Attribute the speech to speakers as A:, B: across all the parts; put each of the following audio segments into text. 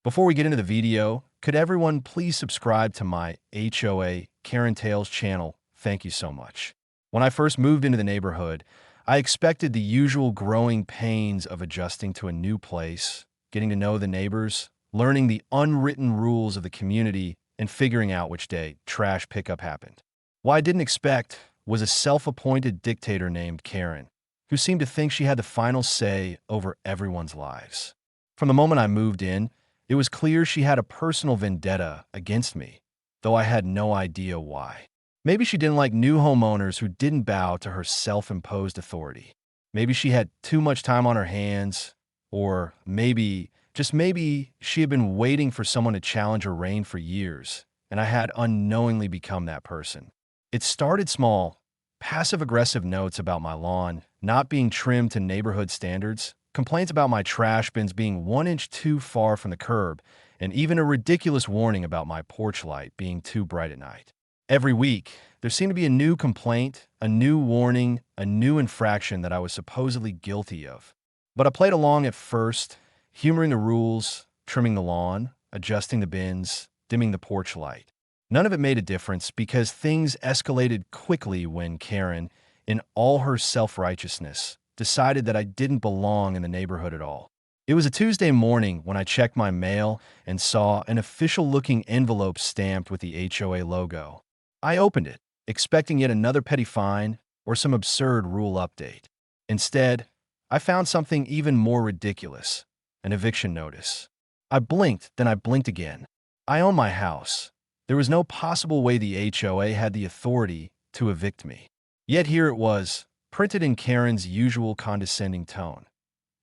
A: Before we get into the video, could everyone please subscribe to my HOA Karen Tales channel? Thank you so much. When I first moved into the neighborhood, I expected the usual growing pains of adjusting to a new place, getting to know the neighbors, learning the unwritten rules of the community, and figuring out which day trash pickup happened. What I didn't expect was a self-appointed dictator named Karen, who seemed to think she had the final say over everyone's lives. From the moment I moved in, it was clear she had a personal vendetta against me, though I had no idea why. Maybe she didn't like new homeowners who didn't bow to her self-imposed authority. Maybe she had too much time on her hands, or maybe, just maybe, she had been waiting for someone to challenge her reign for years, and I had unknowingly become that person. It started small, passive-aggressive notes about my lawn not being trimmed to neighborhood standards, complaints about my trash bins being 1 inch too far from the curb, and even a ridiculous warning about my porch light being too bright at night. Every week, there seemed to be a new complaint, a new warning, a new infraction that I was supposedly guilty of. But I played along at first, humoring the rules, trimming the lawn, adjusting the bins, dimming the porch light. None of it made a difference because things escalated quickly when Karen, in all her self-righteousness, decided that I didn't belong in the neighborhood at all. It was a Tuesday morning when I checked my mail and saw an official-looking envelope stamped with the HOA logo. I opened it, expecting yet another petty fine or some absurd rule update. Instead, I found something even more ridiculous, an eviction notice. I blinked, then I blinked again. I own my house. There was no possible way the HOA had the authority to evict me. Yet here it was, printed in Karen's usual condescending tone.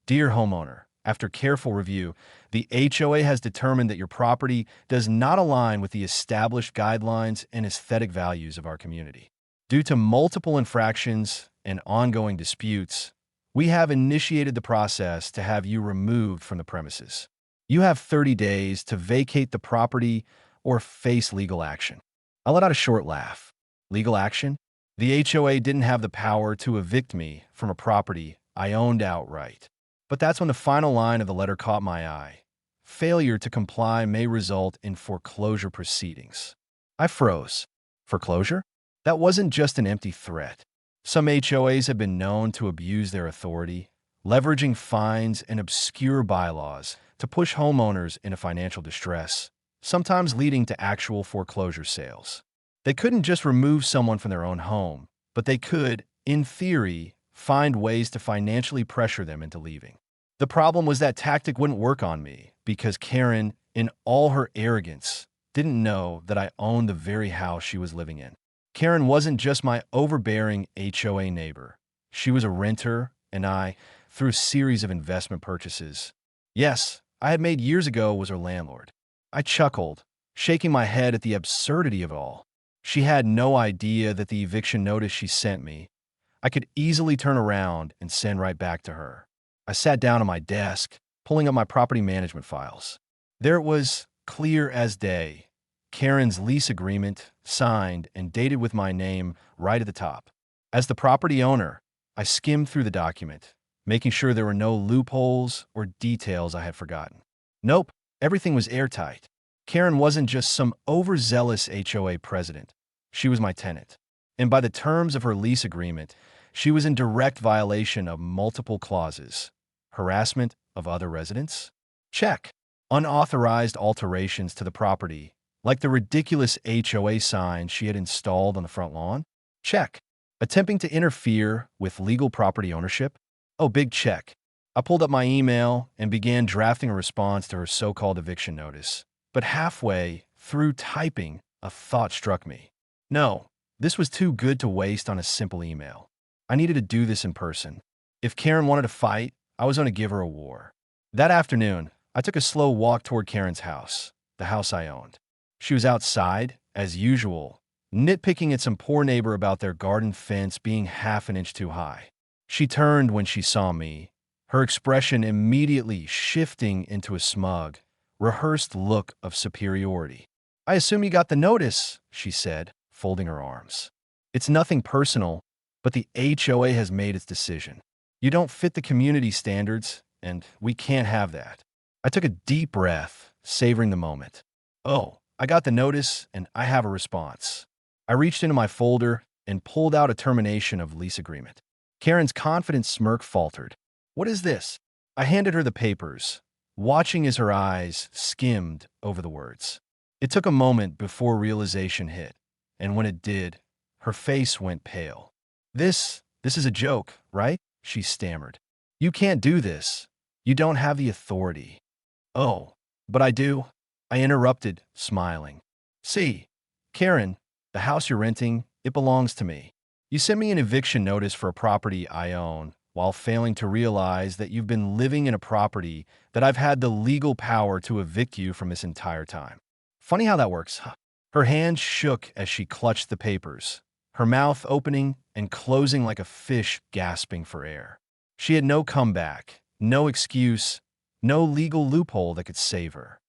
A: Dear homeowner, after careful review, the HOA has determined that your property does not align with the established guidelines and aesthetic values of our community. Due to multiple infractions and ongoing disputes, we have initiated the process to have you removed from the premises. You have 30 days to vacate the property or face legal action. I let out a short laugh. Legal action? The HOA didn't have the power to evict me from a property I owned outright. But that's when the final line of the letter caught my eye. Failure to comply may result in foreclosure proceedings. I froze. Foreclosure? That wasn't just an empty threat. Some HOAs have been known to abuse their authority, leveraging fines and obscure bylaws to push homeowners into financial distress, sometimes leading to actual foreclosure sales. They couldn't just remove someone from their own home, but they could, in theory, find ways to financially pressure them into leaving. The problem was that tactic wouldn't work on me because Karen, in all her arrogance, didn't know that I owned the very house she was living in. Karen wasn't just my overbearing HOA neighbor. She was a renter, and I, through a series of investment purchases, yes, I had made years ago, was her landlord. I chuckled, shaking my head at the absurdity of it all. She had no idea that the eviction notice she sent me, I could easily turn around and send right back to her. I sat down at my desk, pulling up my property management files. There it was, clear as day. Karen's lease agreement, signed and dated with my name right at the top. As the property owner, I skimmed through the document, making sure there were no loopholes or details I had forgotten. Nope, everything was airtight. Karen wasn't just some overzealous HOA president. She was my tenant. And by the terms of her lease agreement, she was in direct violation of multiple clauses. Harassment of other residents? Check. Unauthorized alterations to the property, like the ridiculous HOA sign she had installed on the front lawn? Check. Attempting to interfere with legal property ownership? Oh, big check. I pulled up my email and began drafting a response to her so-called eviction notice. But halfway through typing, a thought struck me. No, this was too good to waste on a simple email. I needed to do this in person. If Karen wanted to fight, I was going to give her a war. That afternoon, I took a slow walk toward Karen's house, the house I owned. She was outside, as usual, nitpicking at some poor neighbor about their garden fence being half an inch too high. She turned when she saw me, her expression immediately shifting into a smug, rehearsed look of superiority. "I assume you got the notice," she said, folding her arms. "It's nothing personal, but the HOA has made its decision. You don't fit the community standards, and we can't have that." I took a deep breath, savoring the moment. Oh, I got the notice and I have a response. I reached into my folder and pulled out a termination of lease agreement. Karen's confident smirk faltered. What is this? I handed her the papers, watching as her eyes skimmed over the words. It took a moment before realization hit, and when it did, her face went pale. This is a joke, right? She stammered. You can't do this. You don't have the authority. Oh, but I do. I interrupted, smiling. See, Karen, the house you're renting, it belongs to me. You sent me an eviction notice for a property I own, while failing to realize that you've been living in a property that I've had the legal power to evict you from this entire time. Funny how that works, huh? Her hand shook as she clutched the papers, her mouth opening and closing like a fish gasping for air. She had no comeback, no excuse, no legal loophole that could save her.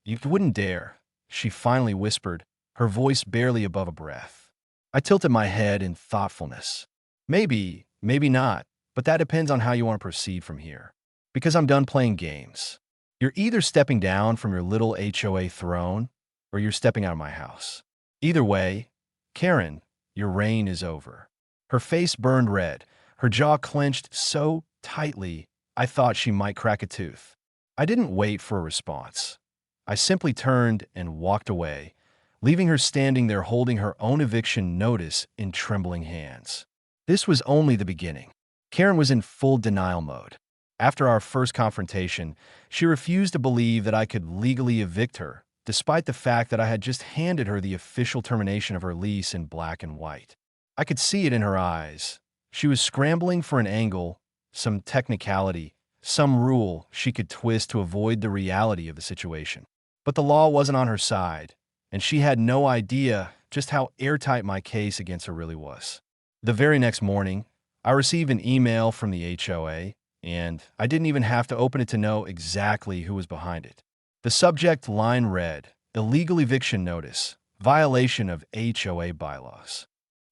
A: You wouldn't dare, she finally whispered, her voice barely above a breath. I tilted my head in thoughtfulness. Maybe not, but that depends on how you want to proceed from here. Because I'm done playing games. You're either stepping down from your little HOA throne, or you're stepping out of my house. Either way, Karen, your reign is over. Her face burned red, her jaw clenched so tightly I thought she might crack a tooth. I didn't wait for a response. I simply turned and walked away, leaving her standing there holding her own eviction notice in trembling hands. This was only the beginning. Karen was in full denial mode. After our first confrontation, she refused to believe that I could legally evict her, despite the fact that I had just handed her the official termination of her lease in black and white. I could see it in her eyes. She was scrambling for an angle, some technicality, some rule she could twist to avoid the reality of the situation. But the law wasn't on her side, and she had no idea just how airtight my case against her really was. The very next morning, I received an email from the HOA, and I didn't even have to open it to know exactly who was behind it. The subject line read, "Illegal eviction notice, violation of HOA bylaws."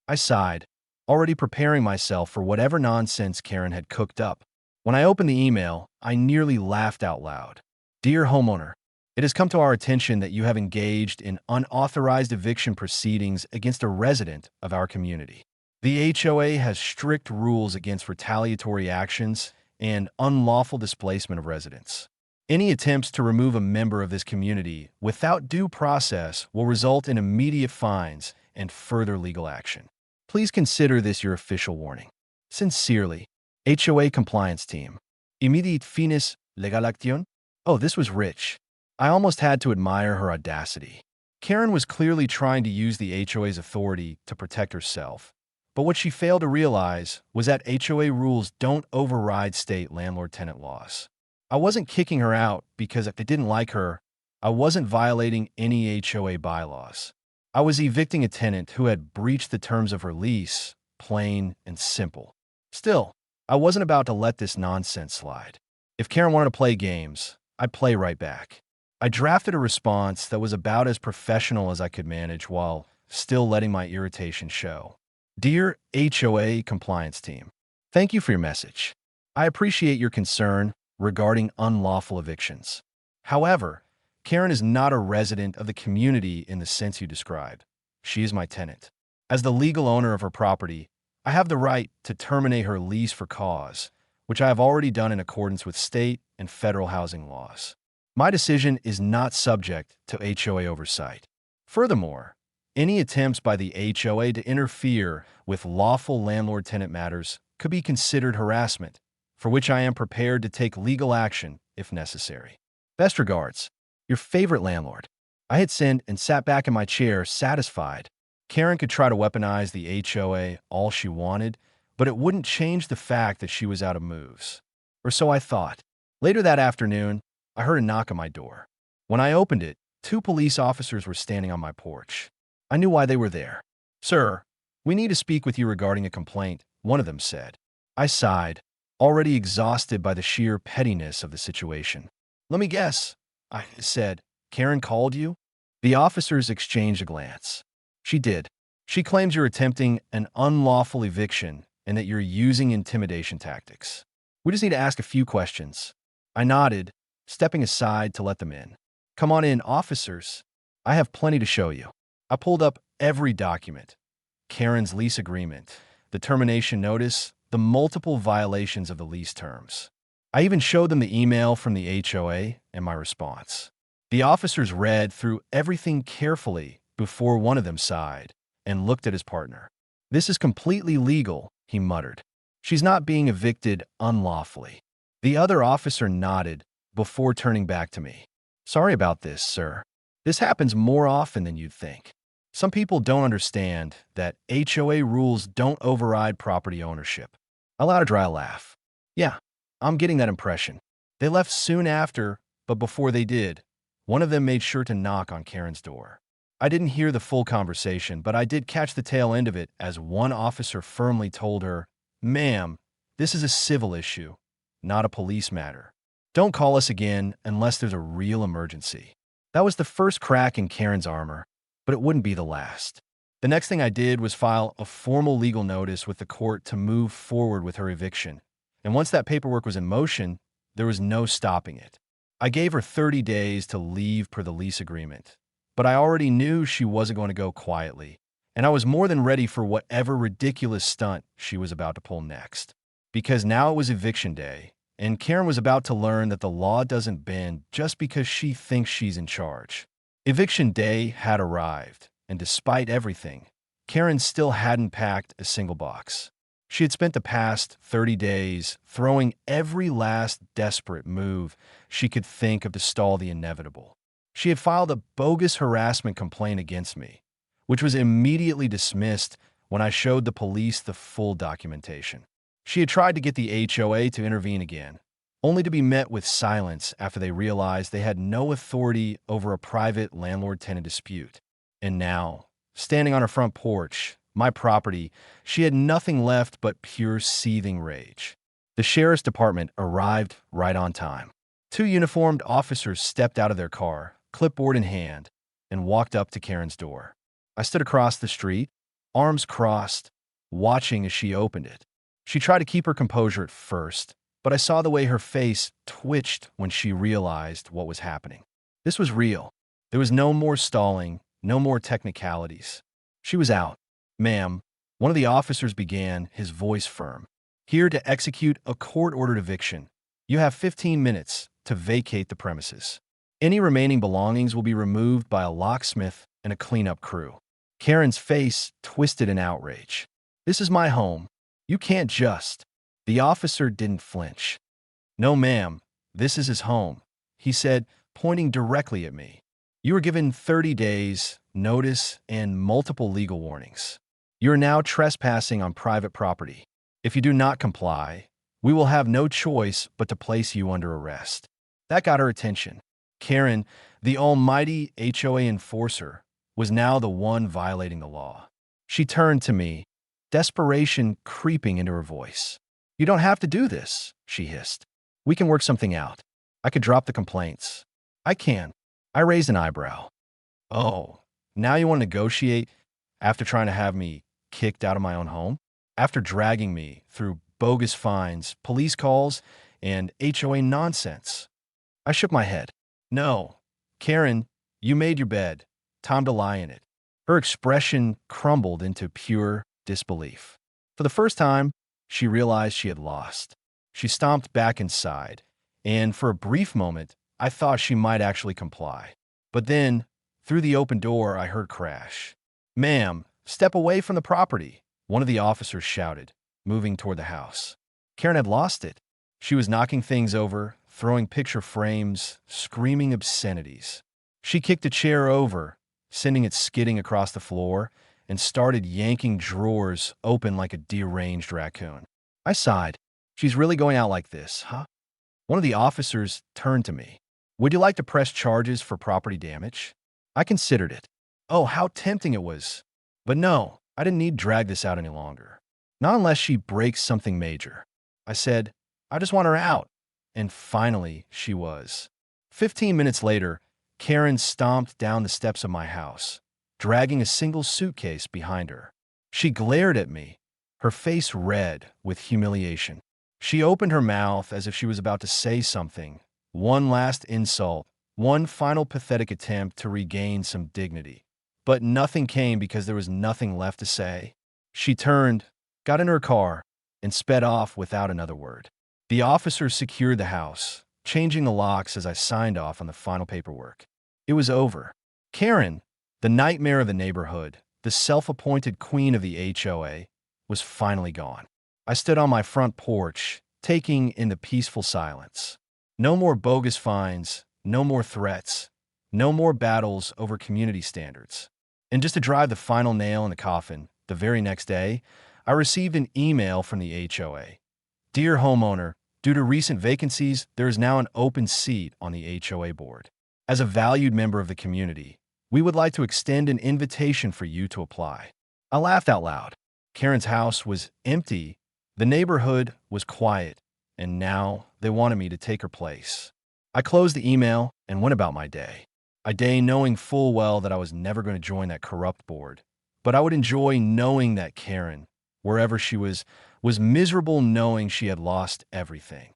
A: I sighed, already preparing myself for whatever nonsense Karen had cooked up. When I opened the email, I nearly laughed out loud. Dear homeowner, it has come to our attention that you have engaged in unauthorized eviction proceedings against a resident of our community. The HOA has strict rules against retaliatory actions and unlawful displacement of residents. Any attempts to remove a member of this community without due process will result in immediate fines and further legal action. Please consider this your official warning. Sincerely, HOA Compliance Team. Immediate finis legal action? Oh, this was rich. I almost had to admire her audacity. Karen was clearly trying to use the HOA's authority to protect herself. But what she failed to realize was that HOA rules don't override state landlord-tenant laws. I wasn't kicking her out because if I didn't like her, I wasn't violating any HOA bylaws. I was evicting a tenant who had breached the terms of her lease, plain and simple. Still, I wasn't about to let this nonsense slide. If Karen wanted to play games, I'd play right back. I drafted a response that was about as professional as I could manage while still letting my irritation show. Dear HOA Compliance Team, thank you for your message. I appreciate your concern regarding unlawful evictions. However, Karen is not a resident of the community in the sense you described. She is my tenant. As the legal owner of her property, I have the right to terminate her lease for cause, which I have already done in accordance with state and federal housing laws. My decision is not subject to HOA oversight. Furthermore, any attempts by the HOA to interfere with lawful landlord-tenant matters could be considered harassment, for which I am prepared to take legal action if necessary. Best regards, your favorite landlord. I hit send and sat back in my chair, satisfied. Karen could try to weaponize the HOA all she wanted, but it wouldn't change the fact that she was out of moves. Or so I thought. Later that afternoon, I heard a knock on my door. When I opened it, 2 police officers were standing on my porch. I knew why they were there. "Sir, we need to speak with you regarding a complaint," one of them said. I sighed, already exhausted by the sheer pettiness of the situation. "Let me guess," I said. "Karen called you?" The officers exchanged a glance. "She did. She claims you're attempting an unlawful eviction and that you're using intimidation tactics. We just need to ask a few questions." I nodded, stepping aside to let them in. Come on in, officers. I have plenty to show you. I pulled up every document. Karen's lease agreement, the termination notice, the multiple violations of the lease terms. I even showed them the email from the HOA and my response. The officers read through everything carefully before one of them sighed and looked at his partner. "This is completely legal," he muttered. "She's not being evicted unlawfully." The other officer nodded before turning back to me. "Sorry about this, sir. This happens more often than you'd think. Some people don't understand that HOA rules don't override property ownership." I allowed a dry laugh. "Yeah, I'm getting that impression." They left soon after, but before they did, one of them made sure to knock on Karen's door. I didn't hear the full conversation, but I did catch the tail end of it as one officer firmly told her, "Ma'am, this is a civil issue, not a police matter. Don't call us again unless there's a real emergency." That was the first crack in Karen's armor, but it wouldn't be the last. The next thing I did was file a formal legal notice with the court to move forward with her eviction. And once that paperwork was in motion, there was no stopping it. I gave her 30 days to leave per the lease agreement, but I already knew she wasn't going to go quietly, and I was more than ready for whatever ridiculous stunt she was about to pull next. Because now it was eviction day, and Karen was about to learn that the law doesn't bend just because she thinks she's in charge. Eviction day had arrived, and despite everything, Karen still hadn't packed a single box. She had spent the past 30 days throwing every last desperate move she could think of to stall the inevitable. She had filed a bogus harassment complaint against me, which was immediately dismissed when I showed the police the full documentation. She had tried to get the HOA to intervene again, only to be met with silence after they realized they had no authority over a private landlord-tenant dispute. And now, standing on her front porch, my property, she had nothing left but pure seething rage. The sheriff's department arrived right on time. 2 uniformed officers stepped out of their car, clipboard in hand, and walked up to Karen's door. I stood across the street, arms crossed, watching as she opened it. She tried to keep her composure at first, but I saw the way her face twitched when she realized what was happening. This was real. There was no more stalling, no more technicalities. She was out. "Ma'am," one of the officers began, his voice firm, "here to execute a court-ordered eviction. You have 15 minutes to vacate the premises. Any remaining belongings will be removed by a locksmith and a cleanup crew." Karen's face twisted in outrage. "This is my home. You can't just—" The officer didn't flinch. "No, ma'am, this is his home," he said, pointing directly at me. "You were given 30 days, notice, and multiple legal warnings. You are now trespassing on private property. If you do not comply, we will have no choice but to place you under arrest." That got her attention. Karen, the almighty HOA enforcer, was now the one violating the law. She turned to me, desperation creeping into her voice. "You don't have to do this," she hissed. "We can work something out. I could drop the complaints." "I can." I raised an eyebrow. "Oh, now you want to negotiate after trying to have me kicked out of my own home? After dragging me through bogus fines, police calls, and HOA nonsense?" I shook my head. "No. Karen, you made your bed. Time to lie in it." Her expression crumbled into pure disbelief. For the first time, she realized she had lost. She stomped back inside, and for a brief moment, I thought she might actually comply. But then, through the open door, I heard crash. "Ma'am, step away from the property," one of the officers shouted, moving toward the house. Karen had lost it. She was knocking things over, throwing picture frames, screaming obscenities. She kicked a chair over, sending it skidding across the floor, and started yanking drawers open like a deranged raccoon. I sighed. "She's really going out like this, huh?" One of the officers turned to me. "Would you like to press charges for property damage?" I considered it. Oh, how tempting it was. But no, I didn't need to drag this out any longer. Not unless she breaks something major. I said, "I just want her out." And finally, she was. 15 minutes later, Karen stomped down the steps of my house, dragging a single suitcase behind her. She glared at me, her face red with humiliation. She opened her mouth as if she was about to say something, one last insult, One final pathetic attempt to regain some dignity. But nothing came because there was nothing left to say. She turned, got in her car, and sped off without another word. The officer secured the house, changing the locks as I signed off on the final paperwork. It was over. Karen, the nightmare of the neighborhood, the self-appointed queen of the HOA, was finally gone. I stood on my front porch, taking in the peaceful silence. No more bogus fines, no more threats, no more battles over community standards. And just to drive the final nail in the coffin, the very next day, I received an email from the HOA. Dear homeowner, due to recent vacancies, there is now an open seat on the HOA board. As a valued member of the community, we would like to extend an invitation for you to apply. I laughed out loud. Karen's house was empty, the neighborhood was quiet, and now they wanted me to take her place. I closed the email and went about my day. A day knowing full well that I was never going to join that corrupt board, but I would enjoy knowing that Karen, wherever she was miserable knowing she had lost everything.